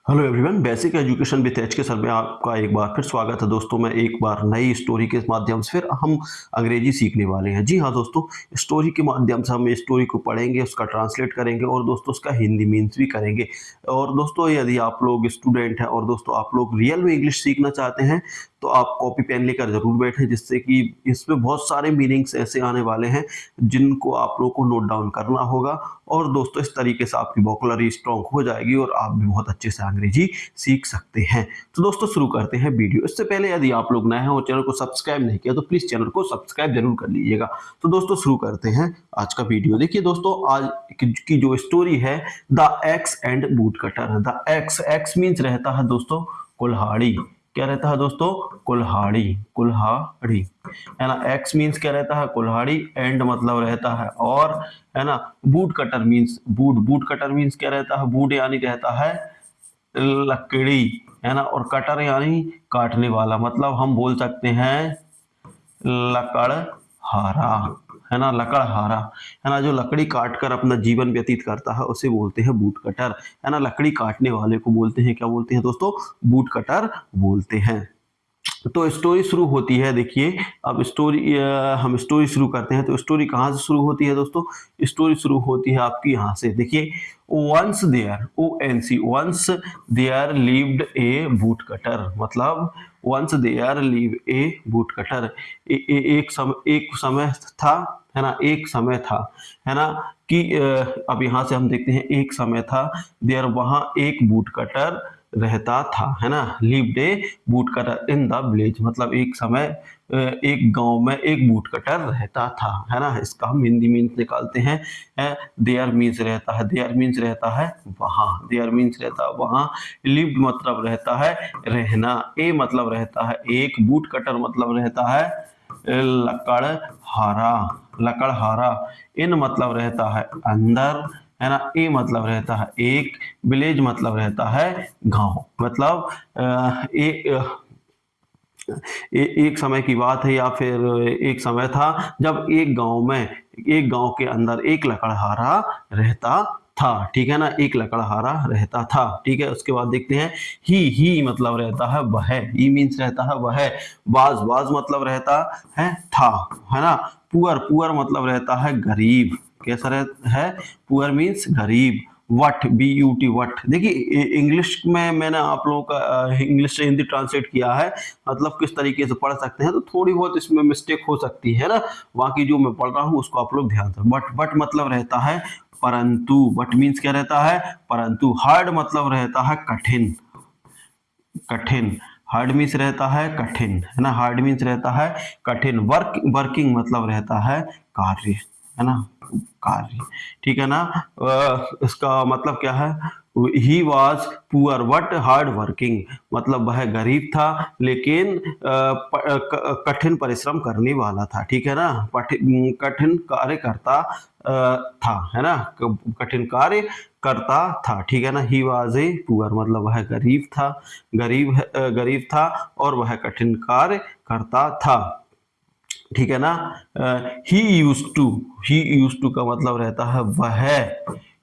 Hello everyone, basic education with H के sir में आपका एक बार फिर स्वागत है। दोस्तों मैं एक बार नई स्टोरी के माध्यम से फिर हम अंग्रेजी सीखने वाले हैं। जी हाँ दोस्तों, स्टोरी के माध्यम से हम स्टोरी को पढ़ेंगे, उसका ट्रांसलेट करेंगे और दोस्तों उसका हिंदी मीन्स भी करेंगे। और दोस्तों यदि आप लोग स्टूडेंट हैं और दोस्तों आप लोग रियल में इंग्लिश सीखना चाहते हैं तो आप कॉपी पेन लेकर जरूर बैठें, जिससे कि इसमें बहुत सारे मीनिंग्स ऐसे आने वाले हैं जिनको आप लोग को नोट डाउन करना होगा। और दोस्तों इस तरीके से आपकी वोकैबुलरी स्ट्रॉन्ग हो जाएगी और आप भी बहुत अच्छे से अंग्रेजी सीख सकते हैं। तो दोस्तों शुरू करते हैं वीडियो। इससे पहले यदि आप लोग नए हैं और चैनल को सब्सक्राइब नहीं किया तो प्लीज चैनल को सब्सक्राइब जरूर कर लीजिएगा। तो दोस्तों शुरू करते हैं आज का वीडियो। देखिए दोस्तों, आज की जो स्टोरी है, the x and boot cutter. The x means रहता है दोस्तों कुल्हाड़ी। क्या रहता है दोस्तों? कुल्हाड़ी। कुल्हाड़ी है ना। एक्स मीन्स क्या रहता है? कुल्हाड़ी। एंड मतलब रहता है और, है ना। Boot cutter means boot. Boot cutter means क्या रहता है? बूट यानी रहता है लकड़ी, है ना। और कटर यानी काटने वाला, मतलब हम बोल सकते हैं लकड़हारा, है ना। लकड़हारा, है ना। जो लकड़ी काट कर अपना जीवन व्यतीत करता है उसे बोलते हैं बूट कटर, है ना। लकड़ी काटने वाले को बोलते हैं, क्या बोलते हैं दोस्तों? बूट कटर बोलते हैं। तो स्टोरी शुरू होती है। देखिए अब हम स्टोरी शुरू करते हैं। तो स्टोरी कहाँ से शुरू होती है दोस्तों? स्टोरी शुरू होती है आपकी यहाँ से। देखिए, once there, ONC, once there lived a woodcutter, मतलब once there live a woodcutter. एक समय था, है ना। एक समय था, है ना। कि अब यहाँ से हम देखते हैं, एक समय था, देयर, वहां एक बूट कटर रहता था, है ना। Lived a boot cutter in the village, मतलब एक समय एक गांव में एक बूट कटर रहता था, है ना। इसका हम हिंदी मीन्स निकालते हैं। देयर मीन्स रहता है, देयर मीन्स रहता है वहां, देयर मीन्स रहता है वहां। लिव्ड मतलब रहता है रहना। ए मतलब रहता है एक, बूट कटर मतलब रहता है लकड़हारा, लकड़हारा। इन मतलब रहता है अंदर, है ना। ए मतलब रहता है एक, विलेज मतलब रहता है गांव। मतलब एक समय की बात है या फिर एक समय था जब एक गांव के अंदर एक लकड़हारा रहता था, ठीक है ना। एक लकड़हारा रहता था, ठीक है। उसके बाद देखते हैं, ही मतलब रहता है वह, ही मीन्स रहता है वह। बाज मतलब रहता है था, है ना। पुअर मतलब रहता है गरीब। कैसा रहता है? पुअर मीन्स गरीब। What, BUT, what. देखिए इंग्लिश में मैंने आप लोगों का इंग्लिश से हिंदी ट्रांसलेट किया है, मतलब किस तरीके से पढ़ सकते हैं, तो थोड़ी बहुत इसमें मिस्टेक हो सकती है ना। बाकी जो मैं पढ़ रहा हूँ उसको आप लोग ध्यान से। बट मतलब रहता है परंतु। बट मीन्स क्या रहता है? परंतु। हार्ड मतलब रहता है कठिन, कठिन। हार्ड मीन्स रहता है कठिन, है ना। हार्ड मीन्स रहता है कठिन। वर्किंग मतलब रहता है कार्य, है ना। कार्य, ठीक है ना। इसका मतलब क्या है? He was poor but hard working, मतलब वह गरीब था लेकिन कठिन परिश्रम करने वाला था, ठीक है ना। कठिन कार्य करता था, है ना। कठिन कार्य करता था, ठीक है ना। ही वॉज ए पुअर, मतलब वह गरीब था, गरीब था और वह कठिन कार्य करता था, ठीक है ना। ही यूज टू का मतलब रहता है वह।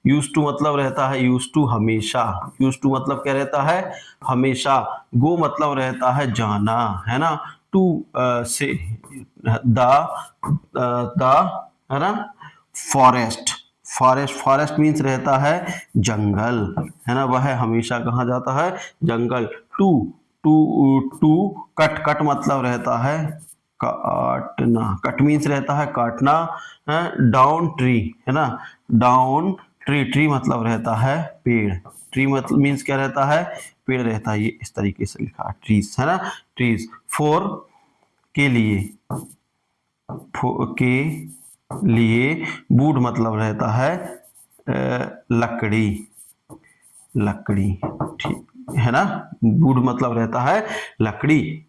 यूज टू मतलब रहता है यूज टू हमेशा। यूज टू मतलब क्या रहता है? हमेशा। गो मतलब रहता है जाना, है ना। टू से द, है ना। फॉरेस्ट, फॉरेस्ट मीन्स रहता है जंगल, है ना। वह हमेशा कहाँ जाता है? जंगल। टू टू कट मतलब रहता है काटना। कट मीन्स रहता है काटना, है। डाउन ट्री, है ना। डाउन ट्री मतलब रहता है पेड़। ट्री मतलब मीन्स क्या रहता है? पेड़ रहता है। ये इस तरीके से लिखा ट्रीज, है ना। ट्रीज। फोर के लिए, के लिए। वुड मतलब रहता है लकड़ी, लकड़ी, ठीक है ना। वुड मतलब रहता है लकड़ी।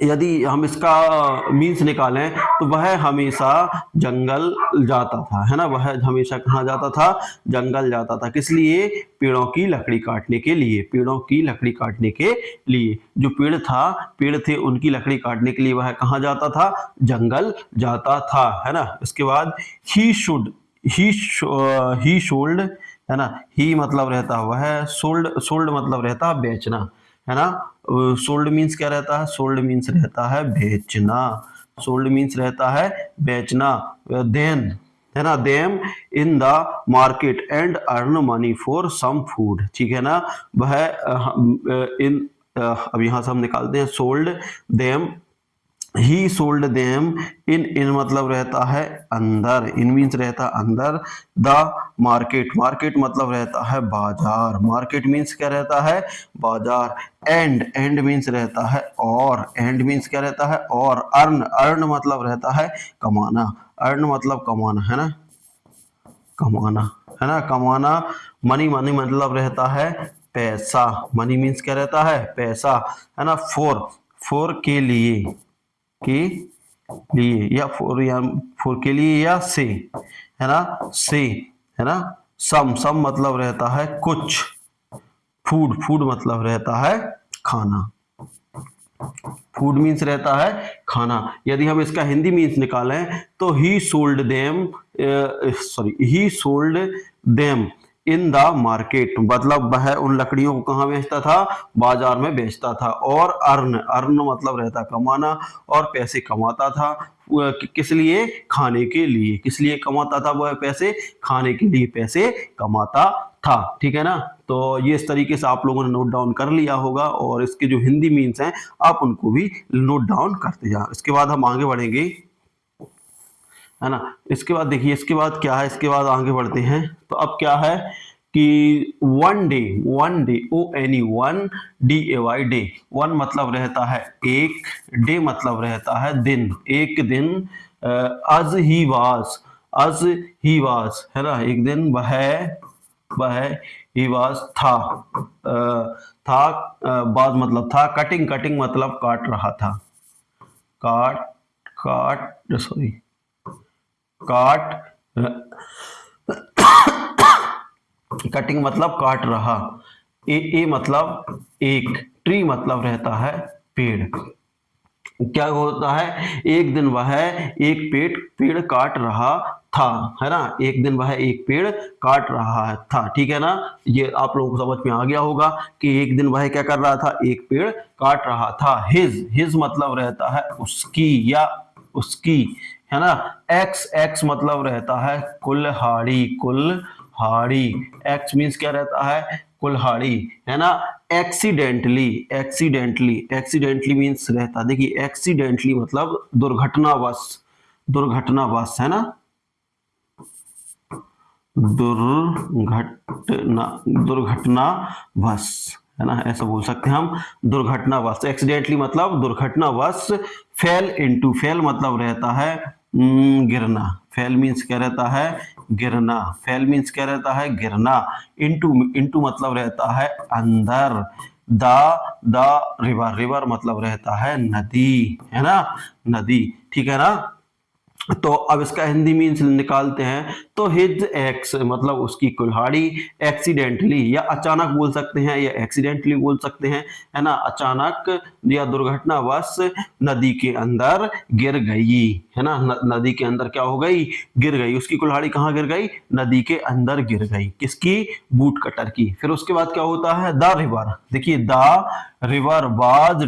यदि हम इसका मीन्स निकालें तो वह हमेशा जंगल जाता था, है ना। वह हमेशा कहाँ जाता था? जंगल जाता था। किस लिए? पेड़ों की लकड़ी काटने के लिए, पेड़ों की लकड़ी काटने के लिए। जो पेड़ थे उनकी लकड़ी काटने के लिए वह कहाँ जाता था? जंगल जाता था, है ना। इसके बाद ही शुड, ही शोल्ड है ना। ही मतलब रहता है वह, सोल्ड सोल्ड मतलब रहता है बेचना, है ना। सोल्ड मीन्स क्या रहता है, सोल्ड मीन्स रहता है बेचना, सोल्ड मीन्स रहता है बेचना। देन, है ना, them in the market and earn money for some food, ठीक है ना। वह इन अब यहां से हम निकालते हैं sold them, he sold them in मतलब रहता है अंदर, इन मीन्स रहता है अंदर। द मार्केट, मार्केट मतलब रहता है बाजार, मार्केट मीन्स क्या रहता है बाजार। एंड मीन्स रहता है और, एंड मीन्स क्या रहता है और। अर्न मतलब रहता है कमाना, अर्न मतलब कमाना, है ना, कमाना, है ना, कमाना। मनी मतलब रहता है पैसा, मनी मीन्स क्या रहता है पैसा, है ना। फोर के लिए, के लिए या फोर के लिए या से, है ना, से, है ना। सम मतलब रहता है कुछ। फूड मतलब रहता है खाना, फूड मीन्स रहता है खाना। यदि हम इसका हिंदी मीन्स निकालें तो ही sold them, he sold them in the market, मतलब वह उन लकड़ियों को कहाँ बेचता था, बाजार में बेचता था। और अर्न मतलब रहता कमाना, और पैसे कमाता था। किस लिए, खाने के लिए, किस लिए कमाता था वह पैसे, खाने के लिए पैसे कमाता था, ठीक है ना। तो ये इस तरीके से आप लोगों ने नोट डाउन कर लिया होगा, और इसके जो हिंदी मीन्स हैं आप उनको भी नोट डाउन करते जाओ। इसके बाद हम आगे बढ़ेंगे, है ना। इसके बाद देखिए, इसके बाद क्या है, इसके बाद आगे बढ़ते हैं। तो अब क्या है कि one day ONE, one DAY day, one मतलब रहता है एक, डे मतलब रहता है दिन, एक दिन। अज ही वाज, है ना, एक दिन वह ही वाज था, था, बाज मतलब था। कटिंग मतलब काट रहा था, काट काट सॉरी काट, कटिंग मतलब काट रहा। ए मतलब एक, ट्री मतलब रहता है पेड़। क्या होता है, एक दिन वह एक पेड़ काट रहा था, है ना, एक दिन वह एक पेड़ काट रहा था, ठीक है ना। ये आप लोगों को समझ में आ गया होगा कि एक दिन वह क्या कर रहा था, एक पेड़ काट रहा था। हिज मतलब रहता है उसकी या उसकी, है ना। एक्स मतलब रहता है कुल्हाड़ी, एक्स मीन्स क्या रहता है कुल्हाड़ी, है ना। एक्सीडेंटली मीन्स रहता, देखिए एक्सीडेंटली मतलब दुर्घटनावश, है ना, दुर्घटनावश, है ना, ऐसा बोल सकते हैं हम, दुर्घटनावश। एक्सीडेंटली मतलब दुर्घटनावश। फेल मतलब रहता है गिरना, फेल मीन्स क्या रहता है गिरना, फेल मीन्स क्या रहता है गिरना। इंटू मतलब रहता है अंदर। द रिवर मतलब रहता है नदी, है ना, नदी, ठीक है ना। तो अब इसका हिंदी मीन्स निकालते हैं। तो हिज एक्स मतलब उसकी कुल्हाड़ी, एक्सीडेंटली या अचानक बोल सकते हैं, या एक्सीडेंटली बोल सकते हैं, है ना, अचानक या दुर्घटनावश नदी के अंदर गिर गई, है ना। नदी के अंदर क्या हो गई, गिर गई। उसकी कुल्हाड़ी कहाँ गिर गई, नदी के अंदर गिर गई, किसकी, बूट कटर की। फिर उसके बाद क्या होता है, द रिवर, देखिए the river was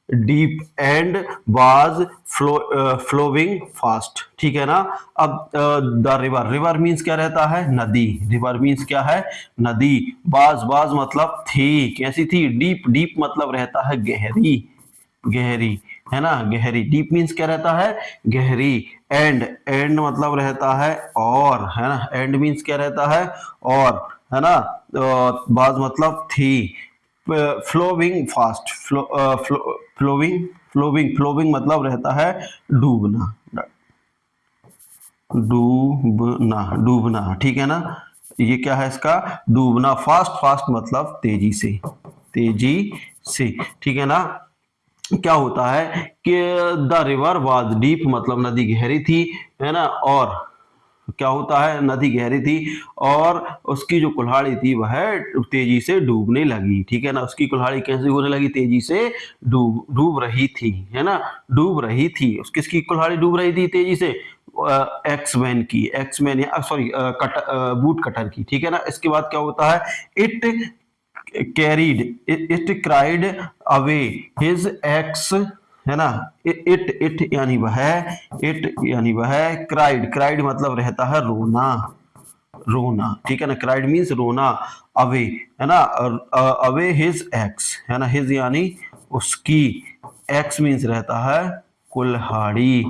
deep and was flowing fast, ठीक है ना। अब द रिवर मीन्स क्या रहता है नदी, रिवर मीन्स क्या है नदी। बाज मतलब थी, कैसी थी, डीप मतलब रहता है गहरी, है ना, गहरी। डीप मीन्स क्या रहता है गहरी। एंड मतलब रहता है और, है ना, एंड मीन्स क्या रहता है और, है ना। बाज मतलब थी। फ्लोविंग फास्ट, फ्लोविंग मतलब रहता है डूबना, डूबना, ठीक है ना। ये क्या है इसका, डूबना। फास्ट मतलब तेजी से, ठीक है ना। क्या होता है कि द रिवर वाज डीप मतलब नदी गहरी थी, है ना। और क्या होता है, नदी गहरी थी और उसकी जो कुल्हाड़ी थी वह तेजी से डूबने लगी, ठीक है ना। उसकी कुल्हाड़ी कैसे होने लगी, तेजी से डूब रही थी, है ना, डूब रही थी। किसकी कुल्हाड़ी डूब रही थी तेजी से, एक्समैन की, एक्समैन या सॉरी बूट कटर की, ठीक है ना। इसके बाद क्या होता है, it carried, it cried away his ex, है ना। इट यानी वह, इट यानी वह, क्राइड, क्राइड मतलब रहता है रोना, रोना, ठीक है ना। क्राइड मीन्स रोना, अवे, है ना, अवे हिज एक्स, है ना, हिज यानी उसकी, एक्स मीन्स रहता है कुल्हाड़ी,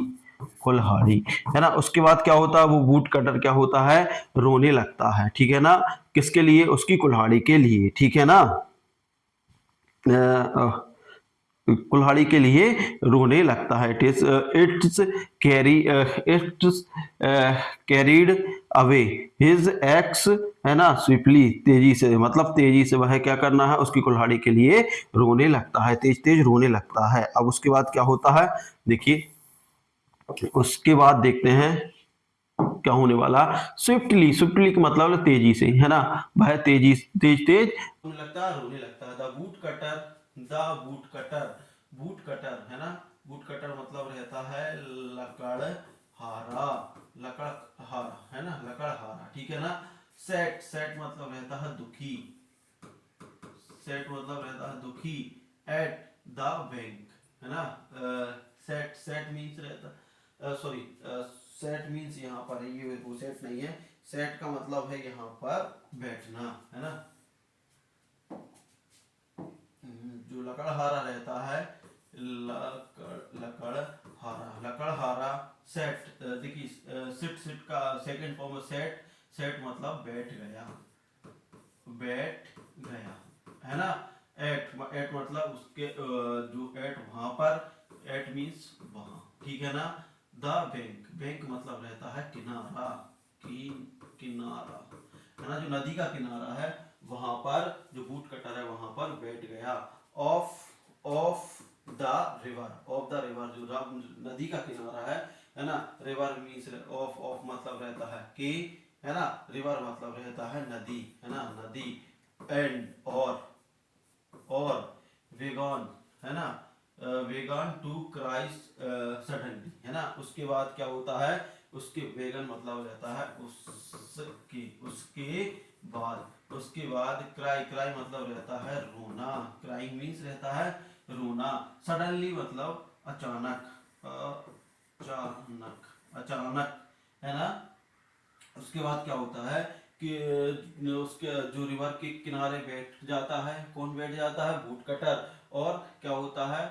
कुल्हाड़ी, है ना। उसके बाद क्या होता है, वो बूट कटर क्या होता है, रोने लगता है, ठीक है ना। किसके लिए, उसकी कुल्हाड़ी के लिए, ठीक है ना। कुल्हाड़ी के लिए रोने लगता है। It's carry, it's carried away his ex, है ना, स्विफ्टली, तेजी से, मतलब तेजी से वह क्या करना है, उसकी कुल्हाड़ी के लिए रोने लगता है, तेज तेज रोने लगता है। अब उसके बाद क्या होता है, देखिए उसके बाद देखते हैं क्या होने वाला। स्विफ्टली, स्विफ्टली का मतलब तेजी से, है ना, वह तेजी, तेज तेज लगता है, रोने लगता है। The boot cutter, the boot cutter, boot cutter, है ना, बूट कटर मतलब रहता है लकड़हारा, लकड़हारा, है ना, लकड़हारा, ठीक है ना। सेट, सेट मतलब रहता है दुखी, सेट मतलब रहता है दुखी, एट द बैंक, है ना। सेट, सेट मीन्स रहता, सॉरी, सेट मीन्स यहाँ पर है, ये वो सेट नहीं है, सेट का मतलब है यहाँ पर बैठना, है ना। जो लकड़हारा रहता है, लकड़हारा, लकड़हारा, सेट, देखिए सिट, सिट का सेकंड फॉर्म है सेट, सेट मतलब बैठ गया, बैठ गया, है ना। एट, एट मतलब उसके जो एट वहां पर, एट मीन्स वहां, ठीक है ना। द बैंक, बैंक मतलब रहता है किनारा, किनारा, है ना, जो नदी का किनारा है वहां पर जो बूट कटर है वहां पर बैठ गया। Of, of the river, of the river जो नदी का किनारा है ना। रिवर मीन्स ऑफ, ऑफ मतलब रहता है कि, है ना, रिवर मतलब रहता है नदी, है ना, नदी। एंड और वेगन, है ना, वेगन टू क्राइस्ट सडनली, है ना। उसके बाद क्या होता है, उसके वेगन मतलब रहता है उसके, उसके बाद, उसके बाद क्राई, क्राई मतलब रहता है रोना, क्राइंग मीन्स रहता है रोना। सडनली मतलब अचानक, अचानक, अचानक, है ना। उसके बाद क्या होता है कि उसके जो रिवर के किनारे बैठ जाता है, कौन बैठ जाता है, बूट कटर, और क्या होता है,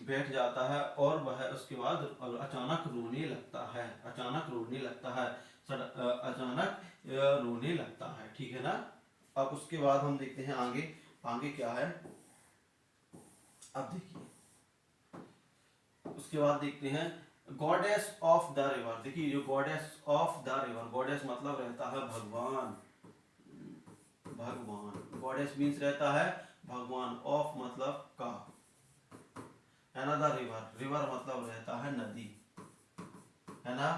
बैठ जाता है, और वह उसके बाद अचानक रोने लगता है, अचानक रोने लगता है, अचानक रोने लगता है, ठीक है ना। अब उसके बाद हम देखते हैं आगे, आगे क्या है, अब देखिए उसके बाद देखते हैं गॉडेस ऑफ द रिवर। देखिए जो goddess of the river, goddess मतलब रहता है भगवान, भगवान, गॉडेस मीन्स रहता है भगवान, ऑफ मतलब का, है ना। द रिवर, रिवर मतलब रहता है नदी, है ना।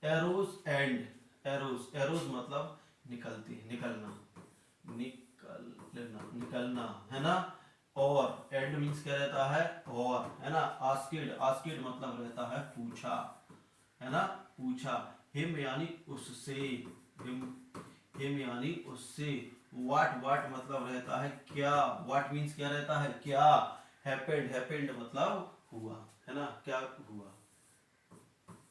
एरोज एंड, एरोज, एरोज मतलब निकलती, निकलना, निकलना, निकलना, है ना। और एंड मीन्स क्या रहता है, और, है ना। आस्किड, आस्किड मतलब रहता है पूछा, है ना, पूछा। हिम यानी उससे, हिम, हिम यानी उससे। व्हाट, व्हाट मतलब रहता है क्या, व्हाट मीन्स क्या रहता है क्या। हैपेंड, हैपेंड मतलब हुआ, है ना, क्या हुआ,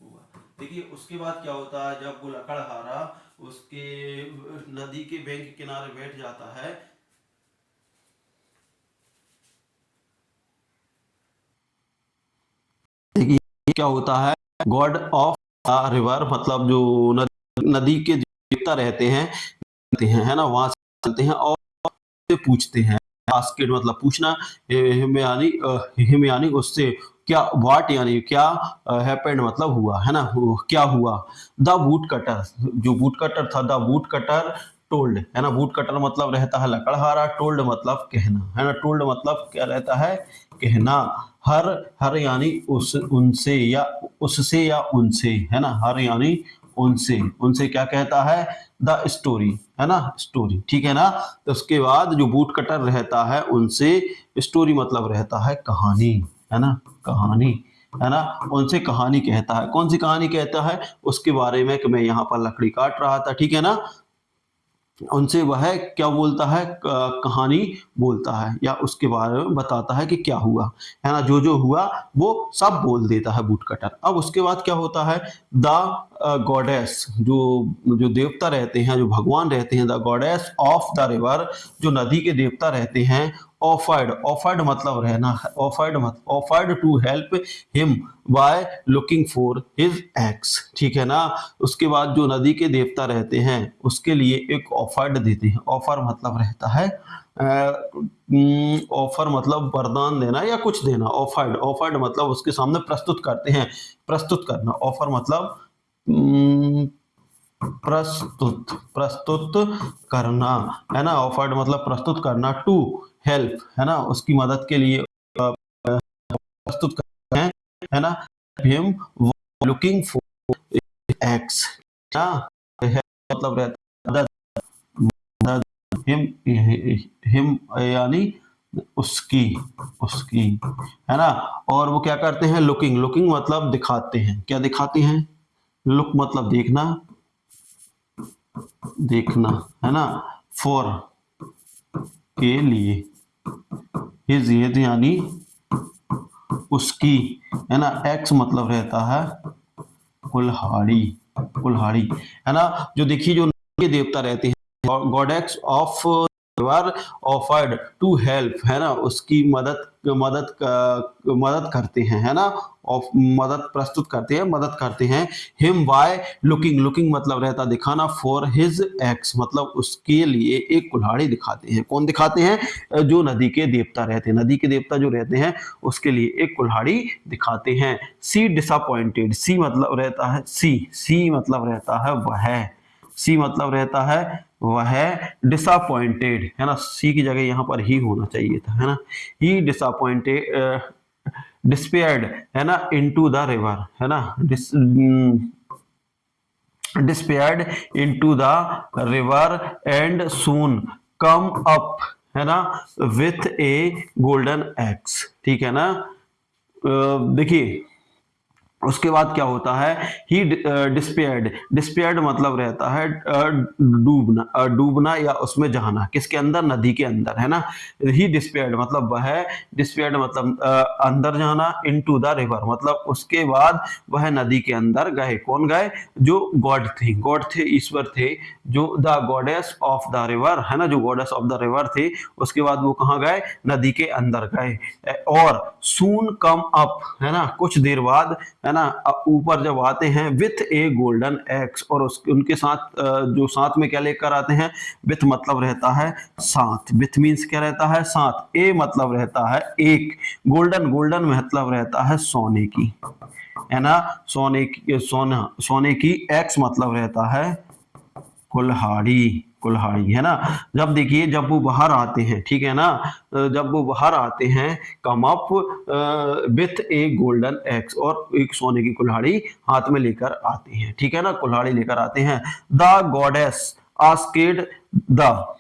हुआ। देखिए उसके बाद क्या होता है, जब वो लकड़हारा उसके नदी के बैंक के किनारे बैठ जाता है, देखिए क्या होता है, गॉड ऑफ द रिवर मतलब जो नदी के देवता रहते हैं, है ना, वहां से चलते हैं और से पूछते हैं। आस्किड मतलब पूछना, हिम यानी, हिम यानी उससे, क्या, व्हाट यानी क्या, हैपेंड मतलब हुआ, है ना, क्या हुआ। द बूट कटर, जो बूट कटर था, द बूट कटर टोल्ड, है ना, बूट कटर मतलब रहता है लकड़हारा, टोल्ड मतलब कहना, है ना, टोल्ड मतलब क्या रहता है, कहना। हर, हर यानी उस, उनसे या उससे या उनसे, है ना, हर यानी उनसे, उनसे क्या कहता है, द स्टोरी, है ना, स्टोरी, ठीक है ना। तो उसके बाद जो बूट कटर रहता है उनसे, स्टोरी मतलब रहता है कहानी, है ना, कहानी, है ना, उनसे कहानी कहता है। कौन सी कहानी कहता है उसके बारे में कि मैं यहाँ पर लकड़ी काट रहा था, ठीक है ना, उनसे वह क्या बोलता है, कहानी बोलता है या उसके बारे में बताता है कि क्या हुआ, है ना, जो जो हुआ वो सब बोल देता है वुड कटर। अब उसके बाद क्या होता है, द गॉडेस, जो जो देवता रहते हैं, जो भगवान रहते हैं, the goddess of the river, जो नदी के देवता रहते हैं, ऑफर्ड, ऑफर्ड मतलब रहना, offered to help him by looking for his axe, ठीक है ना। उसके बाद जो नदी के देवता रहते हैं उसके लिए एक ऑफर्ड देते हैं। ऑफर मतलब रहता है ऑफर मतलब वरदान देना या कुछ देना। ऑफर्ड, ऑफर्ड मतलब उसके सामने प्रस्तुत करते हैं, प्रस्तुत करना। ऑफर मतलब प्रस्तुत, प्रस्तुत करना, है ना। ऑफर्ड मतलब प्रस्तुत करना। टू हेल्प, है ना, उसकी मदद के लिए प्रस्तुत करते हैं, है ना। हिम लुकिंग फॉर एक्स, मतलब रहता है हिम, हिम यानी उसकी, उसकी, है ना। और वो क्या करते हैं, लुकिंग, लुकिंग मतलब दिखाते हैं, क्या दिखाते हैं, लुक मतलब देखना, देखना, है ना, फॉर के लिए, हिज यानी उसकी, है ना। एक्स मतलब रहता है कुल्हाड़ी, कुल्हाड़ी, है ना। जो देखिए जो के देवता रहते हैं, goddess of war offered to help, है ना, उसकी मदद, मदद करते हैं, है ना, ऑफ मदद प्रस्तुत करते हैं, मदद करते हैं। हिम बाय लुकिंग, लुकिंग मतलब रहता दिखाना, फॉर हिज एक्स मतलब उसके लिए एक कुल्हाड़ी दिखाते हैं। कौन दिखाते हैं, जो नदी के देवता रहते हैं, नदी के देवता जो रहते हैं उसके लिए एक कुल्हाड़ी दिखाते हैं। सी डिसअपॉइंटेड, सी मतलब रहता है, सी मतलब रहता है वह, सी मतलब रहता है वह, डिसअपॉइंटेड, है ना, सी की जगह यहाँ पर ही होना चाहिए था, है ना। ही डिसअपॉइंटेड, डिस्पेयर्ड, है ना, इनटू द रिवर, है ना, despaired into the river and soon come up, है ना, विथ ए गोल्डन एक्स, ठीक है ना। देखिए उसके बाद क्या होता है, ही डिस्पेयर्ड, डिस्पेयर्ड मतलब रहता है डूबना, डूबना या उसमें जाना, किसके अंदर, नदी के अंदर, है ना। ही डिस्पेयर्ड मतलब वह, डिस्पेयर्ड मतलब अंदर जाना, इनटू द रिवर मतलब उसके बाद वह नदी के अंदर गए। कौन गए, जो गॉड थे, गॉड थे, ईश्वर थे, जो the goddess of the river, है ना, जो गॉडेस ऑफ द रिवर थे, उसके बाद वो कहाँ गए, नदी के अंदर गए। और सून कम अप, है ना, कुछ देर बाद, है ना, ऊपर जब आते हैं, विथ ए गोल्डन एक्स, और उसके उनके साथ जो साथ में क्या लेकर आते हैं, विथ मतलब रहता है साथ, विथ मीन्स क्या रहता है, साथ। ए मतलब रहता है एक, गोल्डन, गोल्डन मतलब रहता है सोने की, है ना, सोने की, सोना, सोने की। एक्स मतलब रहता है कुल्हाड़ी, कुल्हाड़ी, है ना। जब देखिए जब वो बाहर आते हैं, ठीक है ना, जब वो बाहर आते हैं, come up with A golden x, और एक सोने की कुल्हाड़ी हाथ में लेकर आते हैं, ठीक है ना, कुल्हाड़ी लेकर आते हैं। The goddess asked the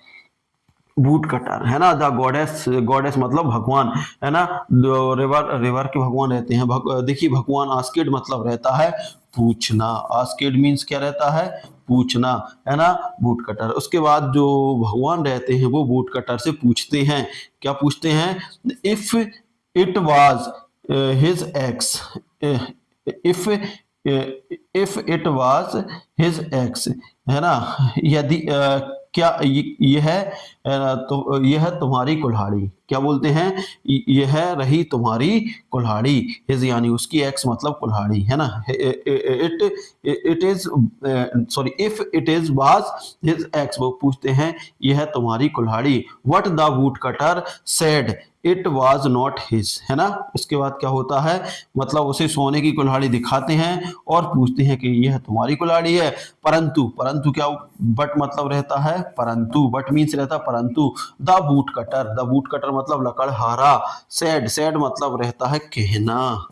boot cutter, है ना, द गॉडेस, गॉडेस मतलब भगवान, है ना, रिवर, रिवर के भगवान रहते हैं। देखिए भगवान, आस्केड मतलब रहता है पूछना, आस्केड मीन्स क्या रहता है, पूछना, है ना, बूट कटर। उसके बाद जो भगवान रहते हैं वो बूट कटर से पूछते हैं, क्या पूछते हैं, if it was his ex, if if it was his ex, है ना, यदि क्या यह तो यह तुम्हारी कुल्हाड़ी, क्या बोलते हैं, यह रही तुम्हारी कुल्हाड़ी, हिज यानी उसकी, एक्स मतलब कुल्हाड़ी, है ना। It it is, sorry, if it is was his ex, वो पूछते हैं यह तुम्हारी कुल्हाड़ी। What the wood cutter said it was not his, है ना। उसके बाद क्या होता है, मतलब उसे सोने की कुल्हाड़ी दिखाते हैं और पूछते हैं कि यह तुम्हारी कुल्हाड़ी है, परंतु, परंतु क्या, बट मतलब रहता है परंतु, बट मीन्स रहता है परंतु। The boot cutter, the boot cutter मतलब लकड़हारा। सैड, सैड मतलब रहता है कहना,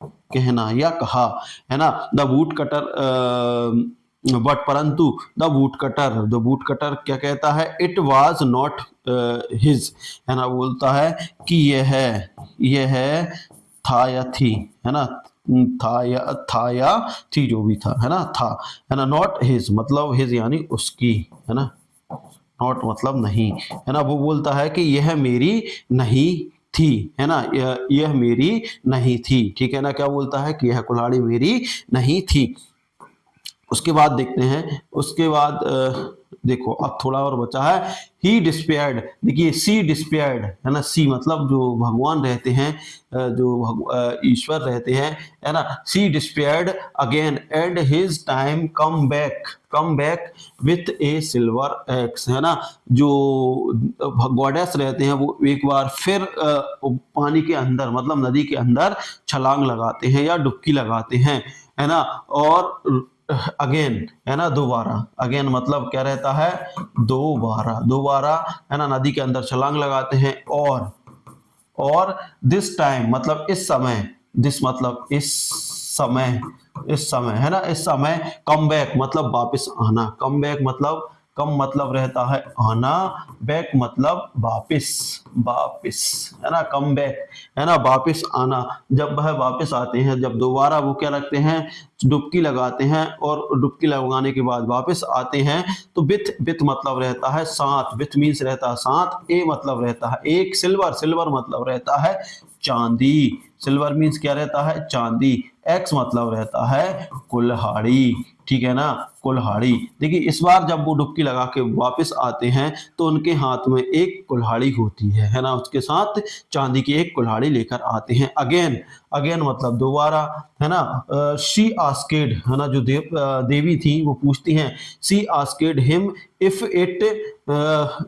कहना या कहा, है ना। द बूट कटर, बट परंतु the boot cutter, the boot cutter क्या कहता है, इट वाज नॉट हिज, है ना, बोलता है कि यह था या थी, है ना, था या थी, जो भी था, है ना, था, है ना। नॉट हिज मतलब हिज यानी उसकी, है ना, नॉट मतलब नहीं, है ना। वो बोलता है कि यह मेरी नहीं थी, है ना, यह मेरी नहीं थी, ठीक है ना। क्या बोलता है कि यह कुल्हाड़ी मेरी नहीं थी। उसके बाद देखते हैं, उसके बाद देखो अब थोड़ा और बचा है। ही डिस्पेयर्ड, देखिए सी डिस्पेयर्ड, है ना, सी मतलब जो भगवान रहते हैं, ईश्वर रहते हैं, है ना। She despaired again and his time come back with a silver axe, है ना। जो गॉडेस रहते हैं वो एक बार फिर पानी के अंदर मतलब नदी के अंदर छलांग लगाते हैं या डुबकी लगाते हैं, है ना। और अगेन, है ना, दोबारा, अगेन मतलब क्या रहता है, दोबारा, है ना, नदी के अंदर छलांग लगाते हैं। और दिस टाइम मतलब इस समय, दिस मतलब इस समय, है ना, इस समय कम बैक मतलब वापस आना, कम बैक मतलब कम मतलब रहता है आना, बैक मतलब वापस, है ना, कम बैक, है ना, वापस आना। जब वह वापस आते हैं, जब दोबारा वो क्या रखते हैं, डुबकी लगाते हैं, और डुबकी लगाने के बाद वापस आते हैं, तो विथ मतलब रहता है साथ, विथ मीन्स रहता है साथ, ए मतलब रहता है एक, सिल्वर मतलब रहता है चांदी, सिल्वर मीन्स क्या रहता है, चांदी, एक्स मतलब रहता है कुल्हाड़ी, ठीक है ना, कुल्हाड़ी। देखिए इस बार जब वो डुबकी लगा के वापस आते हैं तो उनके हाथ में एक कुल्हाड़ी होती है ना, उसके साथ चांदी की एक कुल्हाड़ी लेकर आते हैं। अगेन मतलब दोबारा, है ना। शी आस्केड, है ना, जो देवी थी वो पूछती हैं, she asked him if it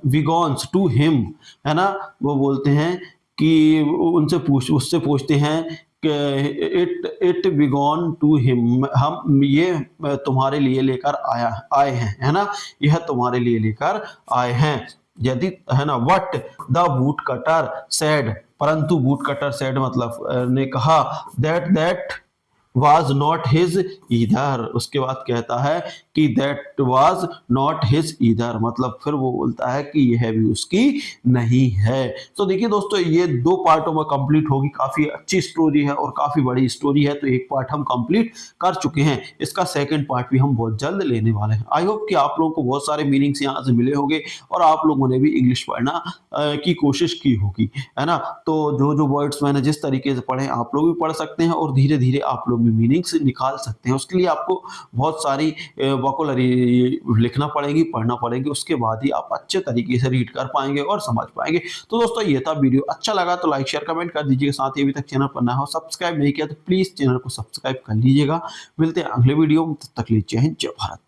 belongs to him, है ना। वो बोलते हैं कि उससे पूछते हैं कि इट बिगॉन टू हिम, हम ये तुम्हारे लिए लेकर आए हैं, है ना, यह तुम्हारे लिए लेकर आए हैं। यदि, है ना, what the boot cutter said, परंतु बूट कटर सेड मतलब ने कहा, that was not his either, उसके बाद कहता है कि that was not his either, मतलब फिर वो बोलता है कि यह भी उसकी नहीं है। तो देखिए दोस्तों ये दो पार्टों में कंप्लीट होगी, काफी अच्छी स्टोरी है और काफी बड़ी स्टोरी है। तो एक पार्ट हम कंप्लीट कर चुके हैं, इसका सेकंड पार्ट भी हम बहुत जल्द लेने वाले हैं। आई होप कि आप लोगों को बहुत सारे मीनिंग्स यहाँ से मिले होंगे और आप लोगों ने भी इंग्लिश पढ़ना की कोशिश की होगी, है ना। तो जो वर्ड्स मैंने जिस तरीके से पढ़े आप लोग भी पढ़ सकते हैं और धीरे धीरे आप लोग भी मीनिंग्स निकाल सकते हैं। उसके लिए आपको बहुत सारी वोकैबुलरी लिखना पड़ेगी, पढ़ना पड़ेगी, उसके बाद ही आप अच्छे तरीके से रीड कर पाएंगे और समझ पाएंगे। तो दोस्तों ये था वीडियो, अच्छा लगा तो लाइक शेयर कमेंट कर दीजिएगा, साथ ही अभी तक चैनल पर नया हो सब्सक्राइब नहीं किया तो प्लीज चैनल को सब्सक्राइब कर लीजिएगा। मिलते हैं अगले वीडियो में, तब तक के लिए जय हिंद जय भारत।